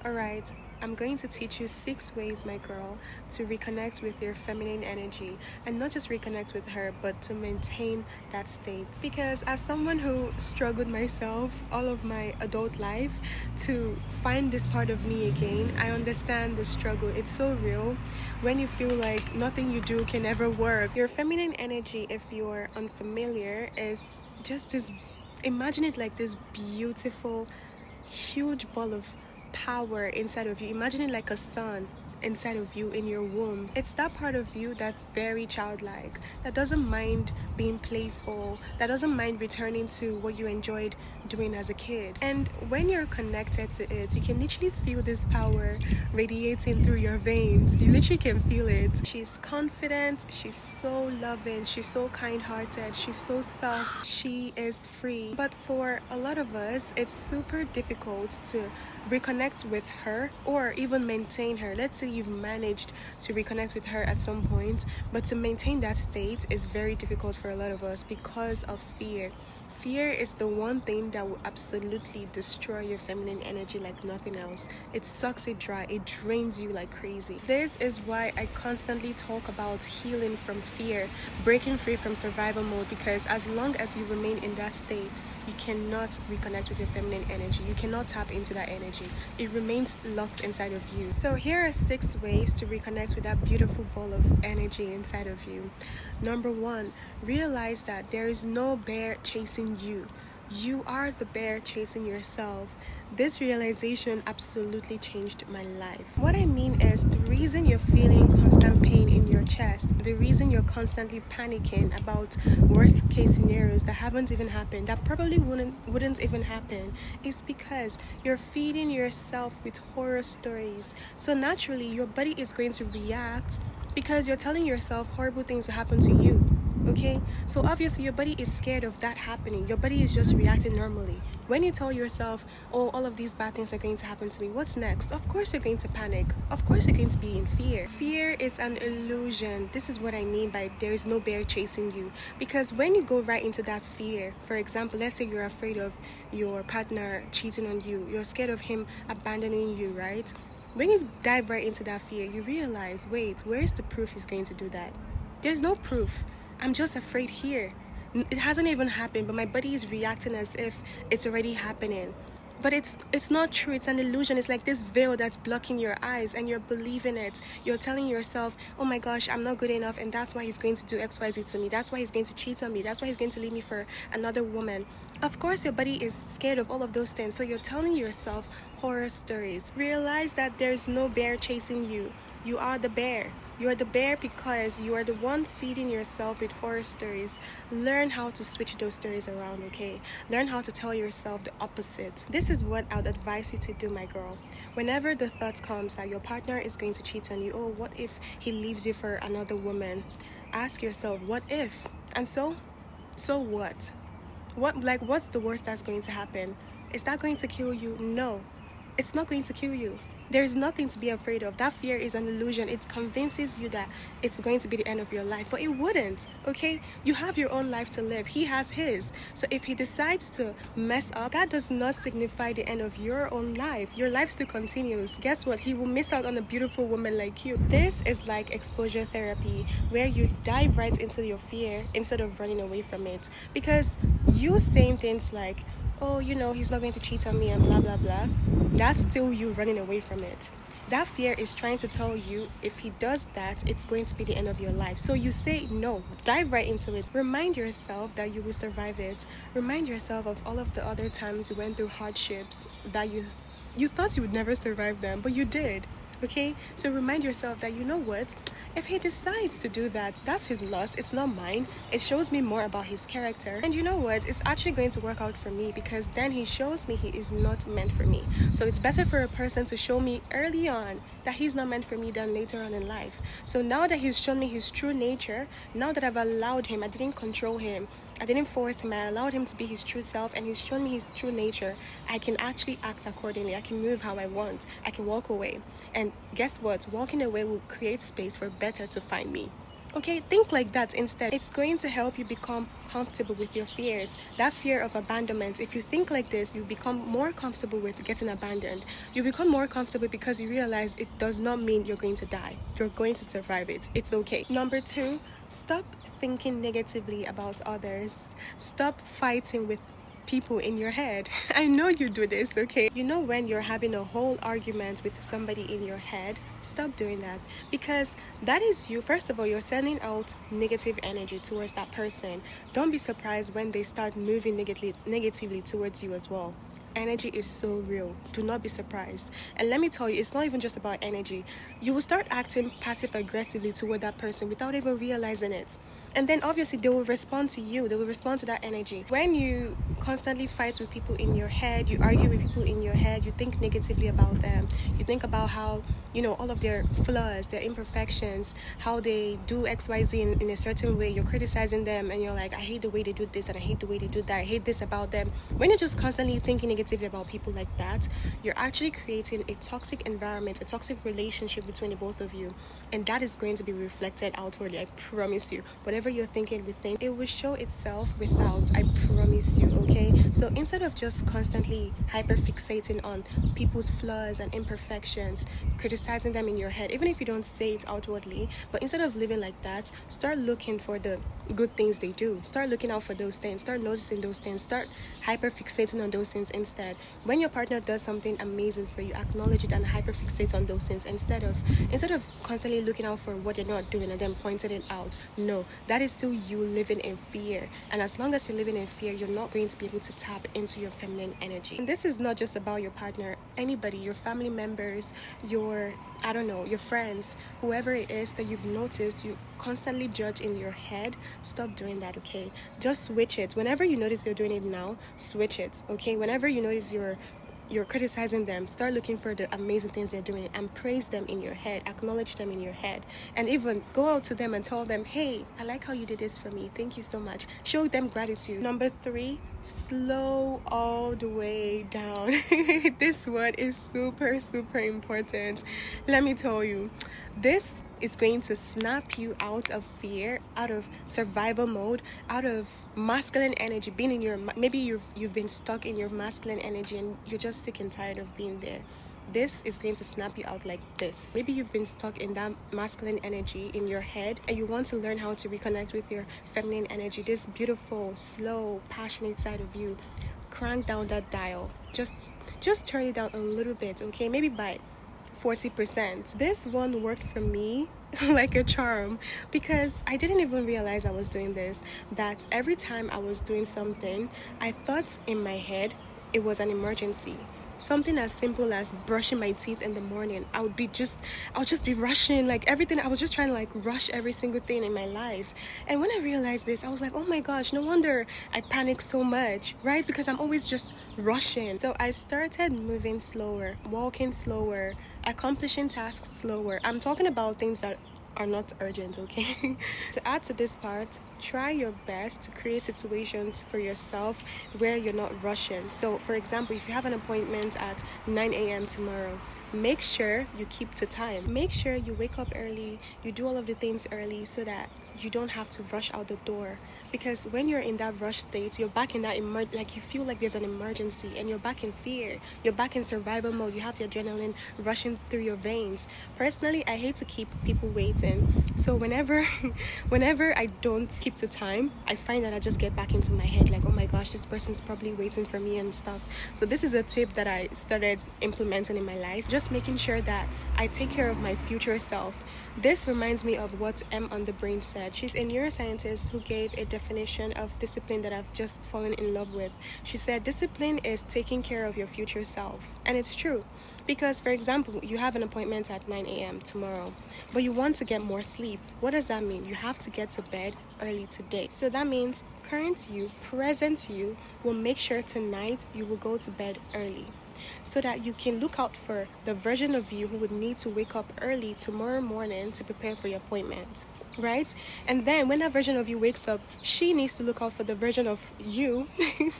Alright, I'm going to teach you 6 ways, my girl, to reconnect with your feminine energy. And not just reconnect with her, but to maintain that state. Because as someone who struggled myself all of my adult life to find this part of me again, I understand the struggle. It's so real when you feel like nothing you do can ever work. Your feminine energy, if you're unfamiliar, is just this, imagine it like this beautiful, huge ball of power inside of you. Imagine it like a sun inside of you in your womb. It's that part of you that's very childlike, that doesn't mind being playful, that doesn't mind returning to what you enjoyed doing as a kid. And when you're connected to it, you can literally feel this power radiating through your veins. You literally can feel it. She's confident, she's so loving, she's so kind-hearted, she's so soft, she is free. But for a lot of us, it's super difficult to reconnect with her or even maintain her. Let's say you've managed to reconnect with her at some point, but to maintain that state is very difficult for a lot of us because of fear. Fear is the one thing that will absolutely destroy your feminine energy like nothing else. It sucks it dry, it drains you like crazy. This is why I constantly talk about healing from fear, breaking free from survival mode, because as long as you remain in that state, you cannot reconnect with your feminine energy. You cannot tap into that energy. It remains locked inside of you. So here are 6 ways to reconnect with that beautiful ball of energy inside of you. Number 1, realize that there is no bear chasing you. You are the bear chasing yourself. This realization absolutely changed my life. What I mean is, the reason you're feeling constant pain in your chest, the reason you're constantly panicking about worst case scenarios that haven't even happened, that probably wouldn't even happen, is because you're feeding yourself with horror stories. So naturally, your body is going to react because you're telling yourself horrible things will happen to you. Okay, so obviously your body is scared of that happening. Your body is just reacting normally. When you tell yourself, oh, all of these bad things are going to happen to me, what's next? Of course you're going to panic. Of course you're going to be in fear. Fear is an illusion. This is what I mean by there is no bear chasing you. Because when you go right into that fear, for example, let's say you're afraid of your partner cheating on you, you're scared of him abandoning you, right? When you dive right into that fear, you realize, wait, where's the proof he's going to do that? There's no proof. I'm just afraid here. It hasn't even happened, but my body is reacting as if it's already happening. But it's not true. It's an illusion. It's like this veil that's blocking your eyes and you're believing it. You're telling yourself, oh my gosh, I'm not good enough, and that's why he's going to do XYZ to me. That's why he's going to cheat on me. That's why he's going to leave me for another woman. Of course, your body is scared of all of those things. So you're telling yourself horror stories. Realize that there's no bear chasing you. You are the bear. You are the bear because you are the one feeding yourself with horror stories. Learn how to switch those stories around, okay? Learn how to tell yourself the opposite. This is what I'd advise you to do, my girl. Whenever the thought comes that your partner is going to cheat on you, oh, what if he leaves you for another woman? Ask yourself, what if? And so what? What's the worst that's going to happen? Is that going to kill you? No, it's not going to kill you. There is nothing to be afraid of. That fear is an illusion. It convinces you that it's going to be the end of your life, but it wouldn't, okay? You have your own life to live. He has his. So if he decides to mess up, that does not signify the end of your own life. Your life still continues. Guess what? He will miss out on a beautiful woman like you. This is like exposure therapy, where you dive right into your fear instead of running away from it. Because you saying things like, oh, you know, he's not going to cheat on me and blah, blah, blah, that's still you running away from it. That fear is trying to tell you if he does that, it's going to be the end of your life. So you say no, dive right into it. Remind yourself that you will survive it. Remind yourself of all of the other times you went through hardships that you thought you would never survive them, but you did. Okay, so remind yourself that, you know what, if he decides to do that, that's his loss, it's not mine. It shows me more about his character, and you know what, it's actually going to work out for me, because then he shows me he is not meant for me. So it's better for a person to show me early on that he's not meant for me than later on in life. So now that he's shown me his true nature, now that I've allowed him, I didn't control him, I didn't force him, I allowed him to be his true self, and he's shown me his true nature, I can actually act accordingly. I can move how I want. I can walk away. And guess what? Walking away will create space for better to find me. Okay, think like that instead. It's going to help you become comfortable with your fears. That fear of abandonment, if you think like this, you become more comfortable with getting abandoned. You become more comfortable because you realize it does not mean you're going to die. You're going to survive it. It's okay. Number 2, stop thinking negatively about others. Stop fighting with people in your head. I know you do this, okay? You know, when you're having a whole argument with somebody in your head, stop doing that, because that is you. First of all, you're sending out negative energy towards that person. Don't be surprised when they start moving negatively towards you as well. Energy is so real. Do not be surprised. And let me tell you, it's not even just about energy. You will start acting passive aggressively toward that person without even realizing it. And then obviously they will respond to you. They will respond to that energy. When you constantly fight with people in your head, you argue with people in your head, you think negatively about them. You think about how, all of their flaws, their imperfections, how they do XYZ in a certain way. You're criticizing them and you're like, I hate the way they do this and I hate the way they do that. I hate this about them. When you're just constantly thinking negatively about people like that, you're actually creating a toxic environment, a toxic relationship between the both of you. And that is going to be reflected outwardly, I promise you. Whatever you're thinking within, it will show itself without, I promise you, okay? So instead of just constantly hyperfixating on people's flaws and imperfections, criticizing them in your head, even if you don't say it outwardly, but instead of living like that, start looking for the good things they do. Start looking out for those things. Start noticing those things. Start hyperfixating on those things instead. When your partner does something amazing for you, acknowledge it and hyperfixate on those things instead of constantly looking out for what they're not doing and then pointing it out. No, that is still you living in fear. And as long as you're living in fear, you're not going to be able to tap into your feminine energy. And this is not just about your partner, anybody, your family members, your friends, whoever it is that you've noticed you constantly judge in your head. Stop doing that, okay? Just switch it. Whenever you notice you're doing it now, switch it, okay? Whenever you notice you're criticizing them, start looking for the amazing things they're doing and praise them in your head, acknowledge them in your head, and even go out to them and tell them, hey, I like how you did this for me, thank you so much. Show them gratitude. Number 3, slow all the way down. This one is super important. Let me tell you, this is going to snap you out of fear, out of survival mode, out of masculine energy, being in your, maybe you've been stuck in your masculine energy and you're just sick and tired of being there. This is going to snap you out like this. Maybe you've been stuck in that masculine energy in your head and you want to learn how to reconnect with your feminine energy, this beautiful, slow, passionate side of you. Crank down that dial. Just turn it down a little bit, okay? Maybe by 40%. This one worked for me like a charm, because I didn't even realize I was doing this, that every time I was doing something, I thought in my head it was an emergency. Something as simple as brushing my teeth in the morning, I'll just be rushing, like everything. I was just trying to like rush every single thing in my life. And when I realized this, I was like, oh my gosh, no wonder I panic so much, right? Because I'm always just rushing. So I started moving slower, walking slower, accomplishing tasks slower. I'm talking about things that are not urgent, okay? To add to this part, try your best to create situations for yourself where you're not rushing. So for example, if you have an appointment at 9 a.m. tomorrow, make sure you keep to time. Make sure you wake up early, you do all of the things early so that you don't have to rush out the door. Because when you're in that rush state, you're back in that like you feel like there's an emergency and you're back in fear. You're back in survival mode. You have the adrenaline rushing through your veins. Personally, I hate to keep people waiting. So whenever I don't keep to time, I find that I just get back into my head like, oh my gosh, this person's probably waiting for me and stuff. So this is a tip that I started implementing in my life. Just making sure that I take care of my future self. This reminds me of what M on the Brain said. She's a neuroscientist who gave a definition of discipline that I've just fallen in love with. She said, discipline is taking care of your future self. And it's true. Because, for example, you have an appointment at 9 a.m. tomorrow, but you want to get more sleep. What does that mean? You have to get to bed early today. So that means current you, present you, will make sure tonight you will go to bed early, so that you can look out for the version of you who would need to wake up early tomorrow morning to prepare for your appointment, right? And then when that version of you wakes up, she needs to look out for the version of you.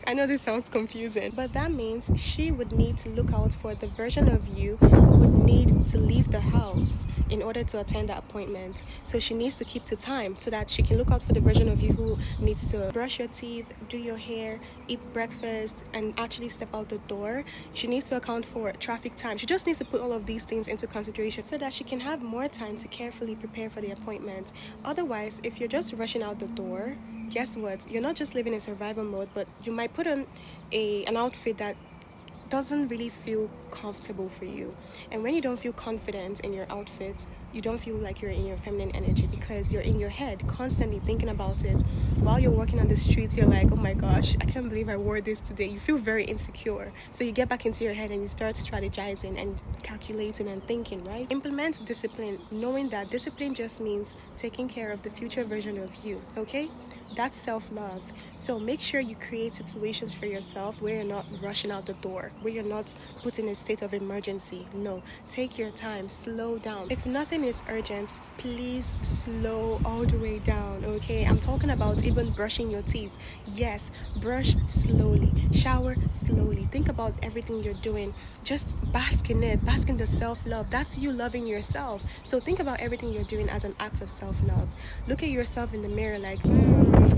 I know this sounds confusing, but that means she would need to look out for the version of you who would need to leave the house. house in order to attend the appointment. So she needs to keep to time so that she can look out for the version of you who needs to brush your teeth, do your hair, eat breakfast, and actually step out the door. She needs to account for traffic time. She just needs to put all of these things into consideration so that she can have more time to carefully prepare for the appointment. Otherwise, if you're just rushing out the door, guess what? You're not just living in survival mode, but you might put on an outfit that doesn't really feel comfortable for you. And when you don't feel confident in your outfit, you don't feel like you're in your feminine energy because you're in your head constantly thinking about it. While you're walking on the street, you're like, oh my gosh, I can't believe I wore this today. You feel very insecure. So you get back into your head and you start strategizing and calculating and thinking, right? Implement discipline, knowing that discipline just means taking care of the future version of you, okay? That's self-love. So make sure you create situations for yourself where you're not rushing out the door, where you're not put in a state of emergency. No, take your time, slow down. If nothing is urgent, please slow all the way down, okay? I'm talking about even brushing your teeth. Yes, brush slowly, shower slowly. Think about everything you're doing. Just bask in it, bask in the self-love. That's you loving yourself. So think about everything you're doing as an act of self-love. Look at yourself in the mirror like,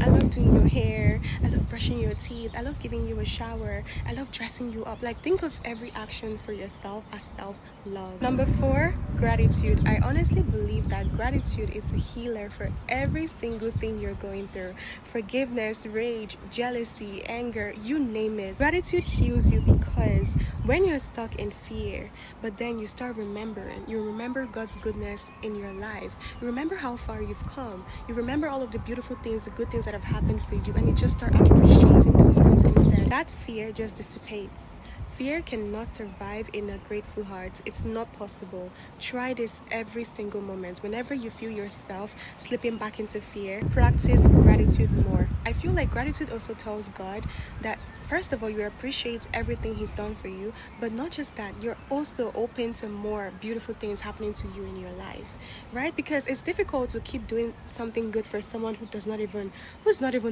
I love doing your hair, I love brushing your teeth, I love giving you a shower, I love dressing you up. Like, think of every action for yourself as self-love. Number 4, gratitude. I honestly believe that gratitude is a healer for every single thing you're going through. Forgiveness, rage, jealousy, anger, you name it. Gratitude heals you because when you're stuck in fear, but then you start remembering, you remember God's goodness in your life. You remember how far you've come. You remember all of the beautiful things, the good things that have happened for you, and you just start appreciating those things instead. That fear just dissipates. Fear cannot survive in a grateful heart. It's not possible. Try this every single moment. Whenever you feel yourself slipping back into fear, practice gratitude more. I feel like gratitude also tells God that first of all, you appreciate everything He's done for you, but not just that, you're also open to more beautiful things happening to you in your life, right? Because it's difficult to keep doing something good for someone who's not even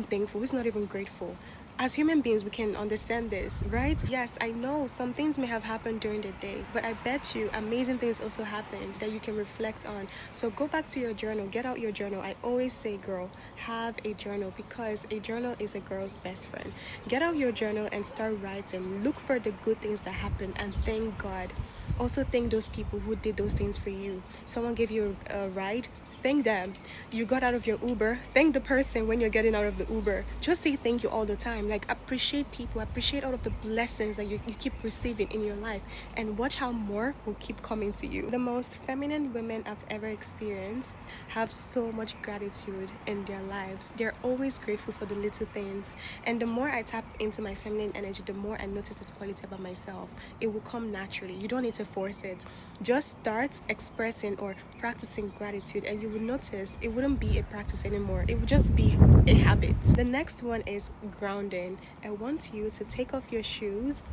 thankful, who's not even grateful. As human beings, we can understand this, right? Yes, I know some things may have happened during the day, but I bet you amazing things also happened that you can reflect on. So go back to your journal, get out your journal. I always say, girl, have a journal because a journal is a girl's best friend. Get out your journal and start writing. Look for the good things that happen and thank God. Also thank those people who did those things for you. Someone gave you a ride. Thank them. You got out of your Uber. Thank the person when you're getting out of the Uber. Just say thank you all the time. Like, appreciate people. Appreciate all of the blessings that you keep receiving in your life. And watch how more will keep coming to you. The most feminine women I've ever experienced have so much gratitude in their lives. They're always grateful for the little things. And the more I tap into my feminine energy, the more I notice this quality about myself. It will come naturally. You don't need to force it. Just start expressing or practicing gratitude and you will notice it wouldn't be a practice anymore. It would just be a habit. The next one is grounding. I want you to take off your shoes,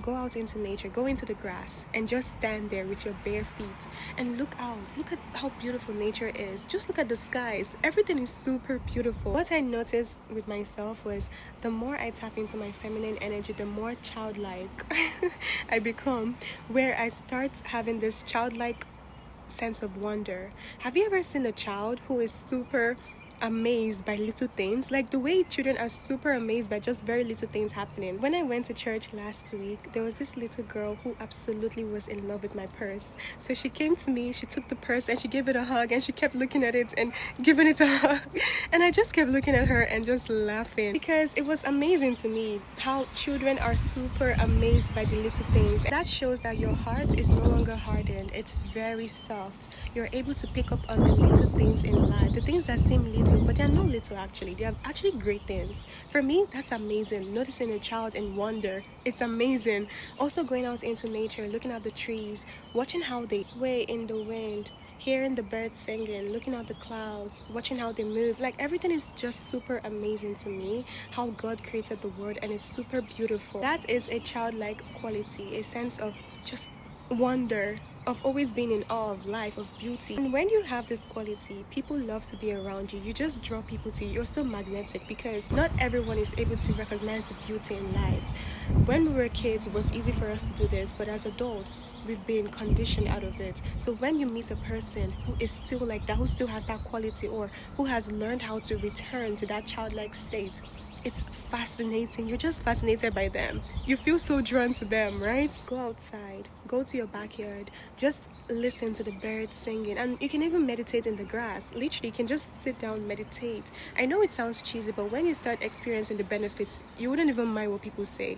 go out into nature, go into the grass and just stand there with your bare feet and look out. Look at how beautiful nature is. Just look at the skies. Everything is super beautiful. What I noticed with myself was the more I tap into my feminine energy, the more childlike I become, where I start having this childlike sense of wonder. Have you ever seen a child who is super amazed by little things? Like the way children are super amazed by just very little things happening. When I went to church last week, there was this little girl who absolutely was in love with my purse. So she came to me, she took the purse and she gave it a hug and she kept looking at it and giving it a hug. And I just kept looking at her and just laughing because it was amazing to me how children are super amazed by the little things. That shows that your heart is no longer hardened. It's very soft. You're able to pick up on the little things in life, the things that seem little, but they're not little actually. They are actually great things. For me, that's amazing. Noticing a child in wonder, it's amazing. Also going out into nature, looking at the trees, watching how they sway in the wind, hearing the birds singing, looking at the clouds, watching how they move. Like everything is just super amazing to me, how God created the world, and it's super beautiful. That is a childlike quality, a sense of just wonder. of always being in awe of life, of beauty. And when you have this quality, people love to be around you. You just draw people to you. You're so magnetic because not everyone is able to recognize the beauty in life. When we were kids, it was easy for us to do this, but as adults, we've been conditioned out of it. So when you meet a person who is still like that, who still has that quality, or who has learned how to return to that childlike state, it's fascinating. You're just fascinated by them. You feel so drawn to them, right? Go outside, go to your backyard, just listen to the birds singing, and you can even meditate in the grass. Literally, you can just sit down, meditate. I know it sounds cheesy, but when you start experiencing the benefits, you wouldn't even mind what people say.